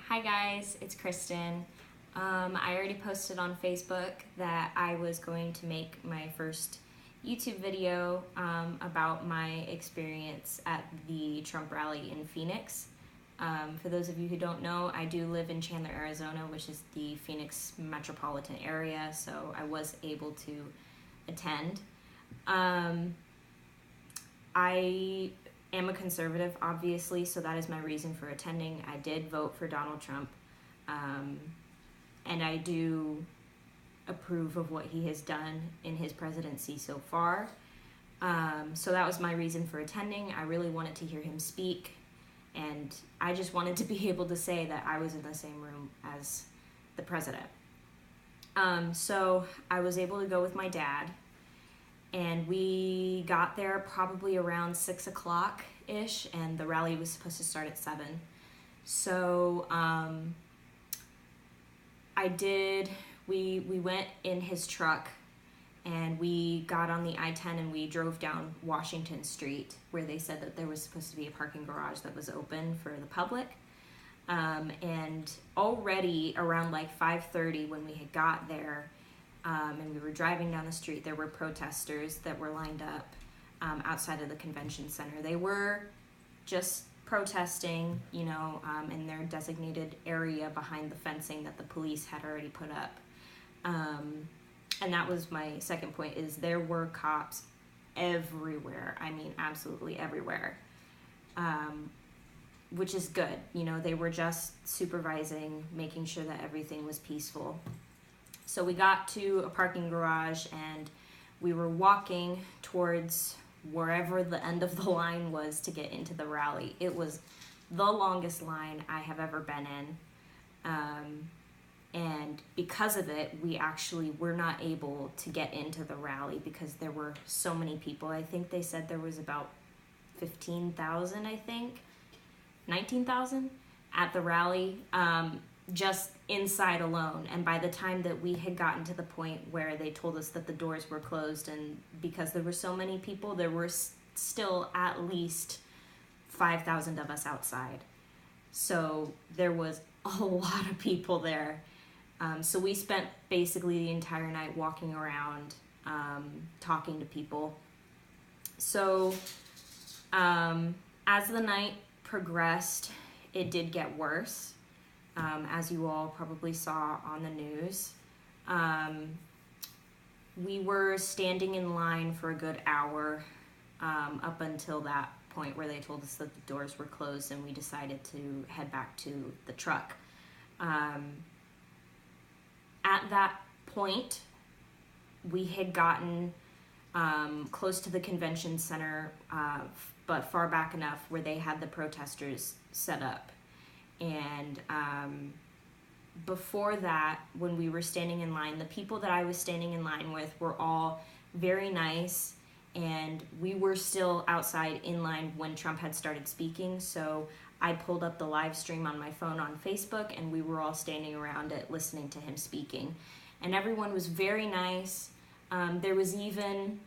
Hi guys, it's Kristen. I already posted on Facebook that I was going to make my first YouTube video about my experience at the Trump rally in Phoenix. For those of you who don't know, I do live in Chandler, Arizona, which is the Phoenix metropolitan area, so I was able to attend. I am a conservative, obviously, so that is my reason for attending. I did vote for Donald Trump, and I do approve of what he has done in his presidency so far. So that was my reason for attending. I really wanted to hear him speak, and I just wanted to be able to say that I was in the same room as the president. So I was able to go with my dad, and we got there probably around 6 o'clock-ish, and the rally was supposed to start at 7. So we went in his truck, and we got on the I-10 and we drove down Washington Street, where they said that there was supposed to be a parking garage that was open for the public. And already around like 5:30 when we had got there, and we were driving down the street, there were protesters that were lined up outside of the convention center. They were just protesting, in their designated area behind the fencing that the police had already put up. And that was my second point, is there were cops everywhere. I mean, absolutely everywhere. Which is good. They were just supervising, making sure that everything was peaceful. So we got to a parking garage, and we were walking towards wherever the end of the line was to get into the rally. It was the longest line I have ever been in. And because of it, we actually were not able to get into the rally because there were so many people. I think they said there was about 15,000, 19,000 at the rally, just inside alone. And by the time that we had gotten to the point where they told us that the doors were closed, and because there were so many people, there were still at least 5,000 of us outside. So there was a lot of people there. So we spent basically the entire night walking around, talking to people. So as the night progressed, it did get worse, as you all probably saw on the news. We were standing in line for a good hour up until that point where they told us that the doors were closed, and we decided to head back to the truck. At that point, we had gotten close to the convention center, but far back enough where they had the protesters set up. And before that, when we were standing in line, the people that I was standing in line with were all very nice, and we were still outside in line when Trump had started speaking. So I pulled up the live stream on my phone on Facebook, and we were all standing around it listening to him speaking. And everyone was very nice. There was even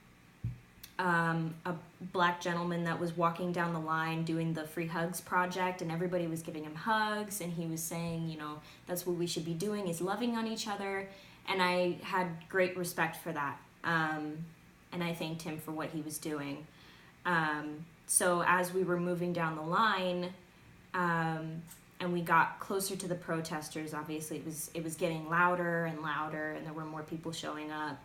a black gentleman that was walking down the line doing the Free Hugs project, and everybody was giving him hugs, and he was saying, that's what we should be doing, is loving on each other. And I had great respect for that. And I thanked him for what he was doing. So as we were moving down the line, and we got closer to the protesters, obviously it was getting louder and louder, and there were more people showing up.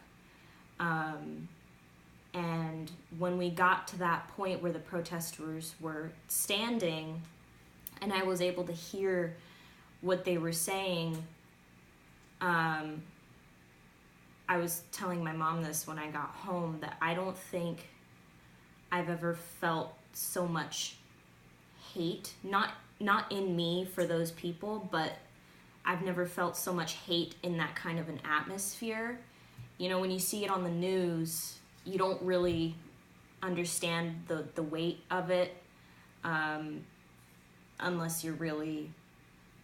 And when we got to that point where the protesters were standing, and I was able to hear what they were saying, I was telling my mom this when I got home, that I don't think I've ever felt so much hate, not in me for those people, but I've never felt so much hate in that kind of an atmosphere. When you see it on the news, you don't really understand the weight of it unless you're really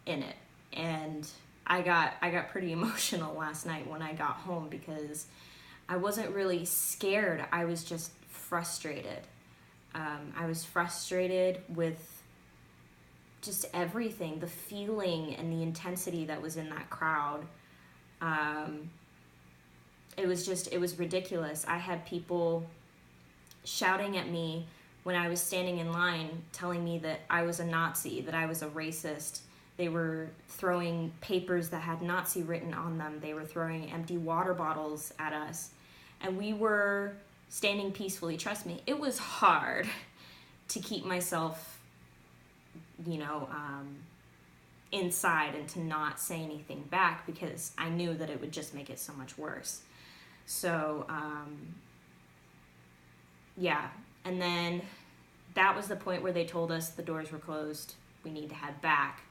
in it. And I got pretty emotional last night when I got home, because I wasn't really scared. I was just frustrated. I was frustrated with just everything, the feeling and the intensity that was in that crowd. It was ridiculous. I had people shouting at me when I was standing in line, telling me that I was a Nazi, that I was a racist. They were throwing papers that had Nazi written on them. They were throwing empty water bottles at us. And we were standing peacefully. Trust me, it was hard to keep myself, inside and to not say anything back, because I knew that it would just make it so much worse. So, yeah. And then that was the point where they told us the doors were closed. We need to head back.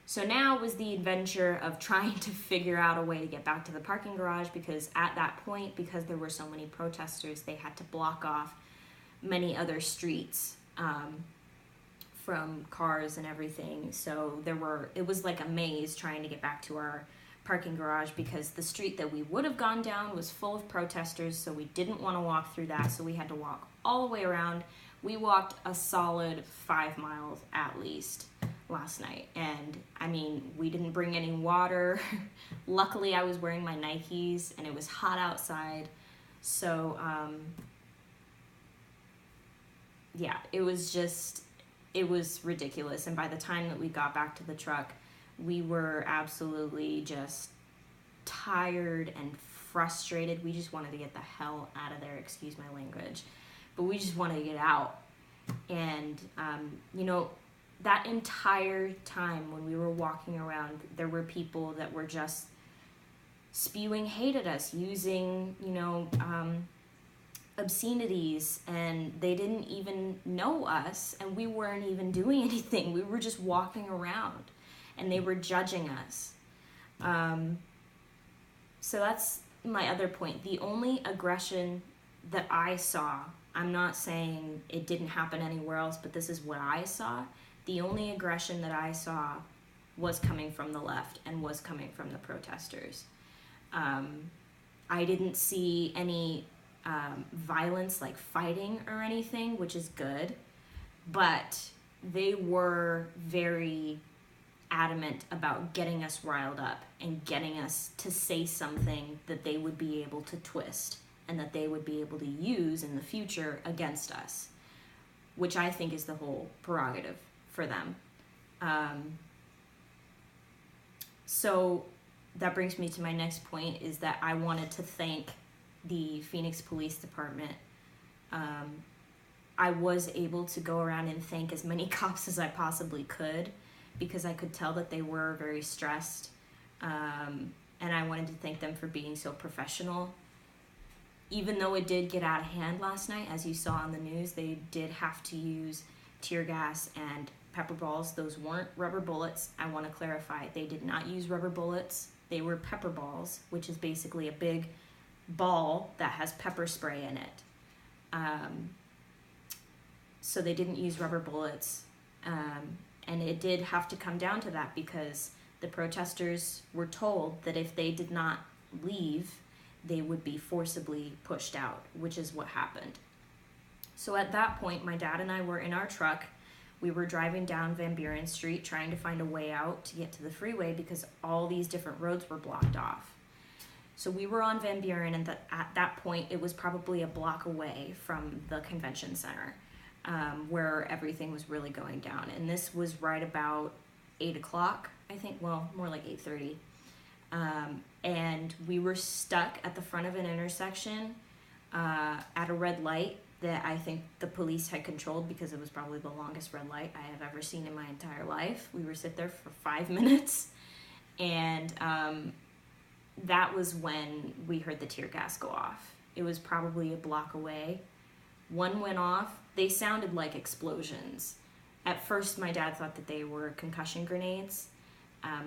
So now was the adventure of trying to figure out a way to get back to the parking garage, because at that point, because there were so many protesters, they had to block off many other streets from cars and everything. So it was like a maze trying to get back to our parking garage, because the street that we would have gone down was full of protesters, so we didn't want to walk through that, so we had to walk all the way around. We walked a solid 5 miles at least last night, and I mean, we didn't bring any water. Luckily, I was wearing my Nikes and it was hot outside, so yeah, it was ridiculous. And by the time that we got back to the truck, we were absolutely just tired and frustrated. We just wanted to get the hell out of there, excuse my language, but we just wanted to get out. And that entire time when we were walking around, there were people that were just spewing hate at us, using obscenities, and they didn't even know us, and we weren't even doing anything. We were just walking around, and they were judging us. So that's my other point. The only aggression that I saw, I'm not saying it didn't happen anywhere else, but this is what I saw. The only aggression that I saw was coming from the left and was coming from the protesters. I didn't see any violence, like fighting or anything, which is good, but they were very adamant about getting us riled up and getting us to say something that they would be able to twist and that they would be able to use in the future against us, which I think is the whole prerogative for them. So that brings me to my next point, is that I wanted to thank the Phoenix Police Department. I was able to go around and thank as many cops as I possibly could, because I could tell that they were very stressed, and I wanted to thank them for being so professional. Even though it did get out of hand last night, as you saw on the news, they did have to use tear gas and pepper balls. Those weren't rubber bullets. I want to clarify, they did not use rubber bullets. They were pepper balls, which is basically a big ball that has pepper spray in it. So they didn't use rubber bullets. And it did have to come down to that, because the protesters were told that if they did not leave, they would be forcibly pushed out, which is what happened. So at that point, my dad and I were in our truck. We were driving down Van Buren Street, trying to find a way out to get to the freeway, because all these different roads were blocked off. So we were on Van Buren, and at that point, it was probably a block away from the convention center, where everything was really going down. And this was right about 8 o'clock, I think, well, more like 8:30. And we were stuck at the front of an intersection at a red light that I think the police had controlled, because it was probably the longest red light I have ever seen in my entire life. We were sit there for 5 minutes, and that was when we heard the tear gas go off. It was probably a block away. One went off. They sounded like explosions. At first, my dad thought that they were concussion grenades,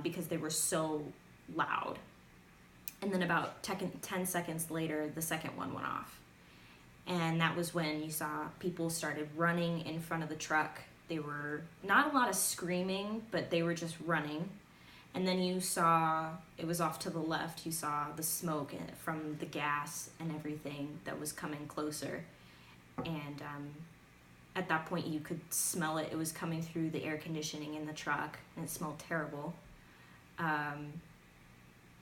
because they were so loud. And then about 10 seconds later, the second one went off. And that was when you saw people started running in front of the truck. They were not a lot of screaming, but they were just running. And then you saw, it was off to the left, you saw the smoke from the gas and everything that was coming closer. And At that point, you could smell it. It was coming through the air conditioning in the truck, and it smelled terrible.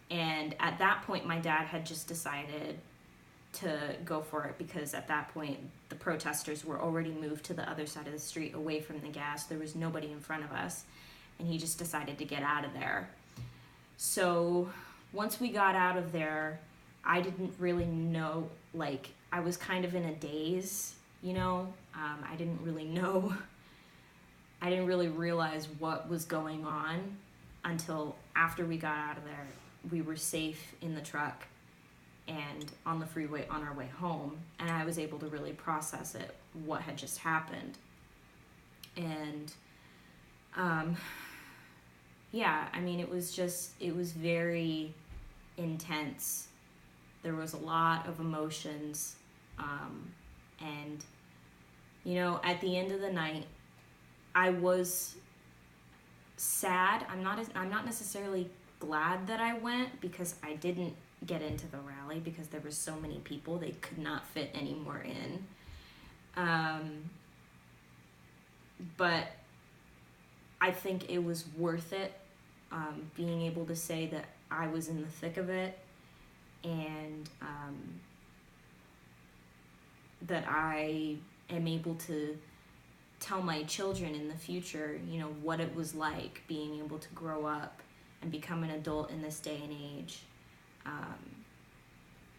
And at that point, my dad had just decided to go for it, because at that point, the protesters were already moved to the other side of the street away from the gas. There was nobody in front of us, and he just decided to get out of there. So once we got out of there, I didn't really know, like, I was kind of in a daze, you know? I didn't really know, I didn't really realize what was going on until after we got out of there. We were safe in the truck and on the freeway on our way home, and I was able to really process it, what had just happened. And yeah, I mean, it was very intense. There was a lot of emotions, and you know, at the end of the night, I was sad. I'm not necessarily glad that I went, because I didn't get into the rally because there were so many people, they could not fit any more in. But I think it was worth it, being able to say that I was in the thick of it, and that I am able to tell my children in the future, you know, what it was like being able to grow up and become an adult in this day and age.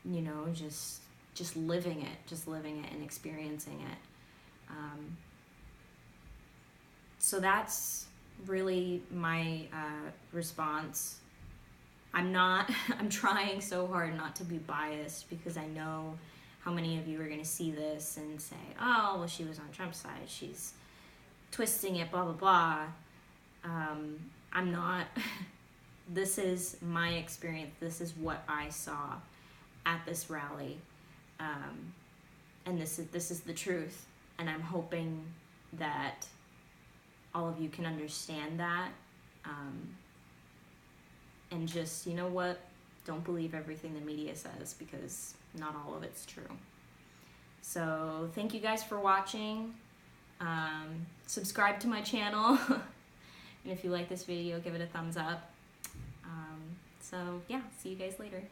You know, just living it and experiencing it. So that's really my response. I'm trying so hard not to be biased, because I know how many of you are going to see this and say, oh, well, she was on Trump's side, she's twisting it, blah, blah, blah. I'm not. This is my experience. This is what I saw at this rally. And this is the truth. And I'm hoping that all of you can understand that. And just, you know what? Don't believe everything the media says, because not all of it's true. So thank you guys for watching. Subscribe to my channel. And if you like this video, give it a thumbs up. So yeah, see you guys later.